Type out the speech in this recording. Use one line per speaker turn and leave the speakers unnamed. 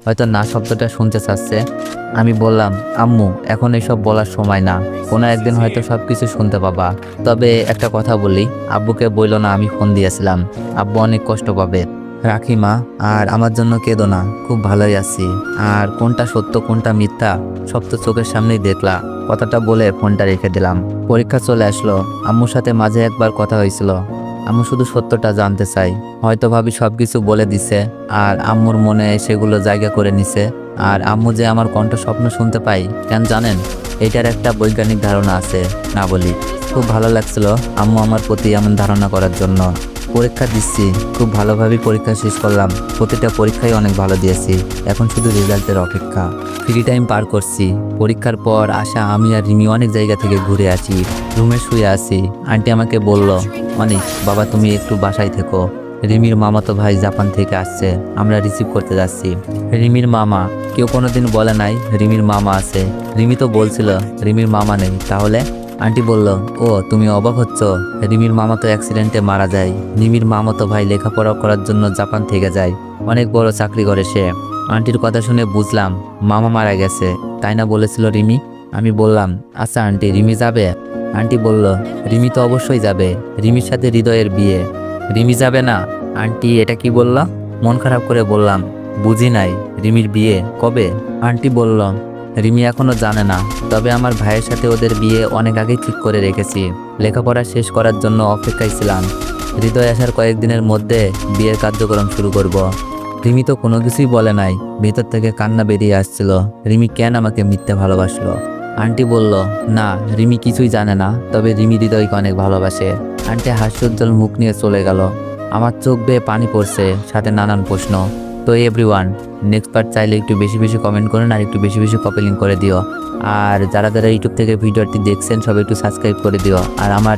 হয়তো না শব্দটা শুনতে চাচ্ছে। আমি বললাম, আম্মু এখন এসব বলার সময় না, কোনো একদিন হয়তো সবকিছু শুনতে পাবা। তবে একটা কথা বলি, আব্বুকে বইলো না আমি ফোন দিয়েছিলাম, আব্বু অনেক কষ্ট পাবে। রাখি মা, আর আমার জন্য কেঁদো না, খুব ভালোই আছি। আর কোনটা সত্য কোনটা মিথ্যা সব তো চোখের সামনেই দেখলা। কথাটা বলে ফোনটা রেখে দিলাম। পরীক্ষা চলে আসলো, আম্মুর সাথে মাঝে একবার কথা হয়েছিল। আম্মু শুধু সত্যটা জানতে চাই। হয়তো ভাবি সবকিছু বলে দিছে আর আম্মুর মনে সেগুলো জায়গা করে নিছে। আর আম্মু যে আমার কণ্ঠ স্বপ্ন শুনতে পাই কেন জানেন, এটার একটা বৈজ্ঞানিক ধারণা আছে, না বলি। খুব ভালো লাগছিল আম্মু আমার প্রতি এমন ধারণা করার জন্য। পরীক্ষা দিচ্ছি, খুব ভালোভাবে পরীক্ষা শেষ করলাম। প্রতিটা পরীক্ষায় অনেক ভালো দিয়েছি, এখন শুধু রেজাল্টের অপেক্ষা। ফ্রি টাইম পার করছি। পরীক্ষার পর আসা আমি আর রিমি অনেক জায়গা থেকে ঘুরে আসি। রুমে শুয়ে আছি, আন্টি আমাকে বলল, অনেক বাবা তুমি একটু বাসায় থেকো, রিমির মামাতো ভাই জাপান থেকে আসছে, আমরা রিসিভ করতে যাচ্ছি। রিমির মামা, কেউ কোনোদিন বলে নাই রিমির মামা আছে। রিমি তো বলছিল রিমির মামা নেই, তাহলে? আন্টি বলল, ও তুমি অবাক হচ্ছ, রিমির মামা তো অ্যাক্সিডেন্টে মারা যায়। রিমির মামাতো ভাই লেখাপড়া করার জন্য জাপান থেকে যায়, অনেক বড় চাকরি করে সে। আন্টির কথা শুনে বুঝলাম মামা মারা গেছে, তাই না বলেছিল রিমি? আমি বললাম, আচ্ছা আন্টি রিমি যাবে? আন্টি বলল, রিমি তো অবশ্যই যাবে, রিমির সাথে হৃদয়ের বিয়ে। রিমি যাবে না? আন্টি এটা কি বললা? মন খারাপ করে বললাম, বুঝি নাই, রিমির বিয়ে কবে? আন্টি বলল, রিমি এখনো জানে না, তবে আমার ভাইয়ের সাথে ওদের বিয়ে অনেক আগেই ঠিক করে রেখেছি। লেখাপড়া শেষ করার জন্য অপেক্ষায় ছিলাম। হৃদয় আসার কয়েকদিনের মধ্যে বিয়ের কার্যক্রম শুরু করব। রিমি তো কোনো কিছুই বলে নাই, ভেতর থেকে কান্না বেরিয়ে আসছিল। রিমি কেন আমাকে মিথ্যে ভালোবাসলো? আন্টি বলল, না রিমি কিছুই জানে না, তবে রিমি হৃদয়কে অনেক ভালোবাসে। আন্টি হাস্যোজ্জ্বল মুখ নিয়ে চলে গেল। আমার চোখ বেয়ে পানি পড়ছে, সাথে নানান প্রশ্ন। তো এভরিওয়ান, নেক্সট পার্ট চাইলে একটু বেশি বেশি কমেন্ট করেন আর একটু বেশি বেশি কপি লিঙ্ক করে দিও। আর যারা যারা ইউটিউব থেকে ভিডিওটি দেখছেন সবাই একটু সাবস্ক্রাইব করে দিও। আর আমার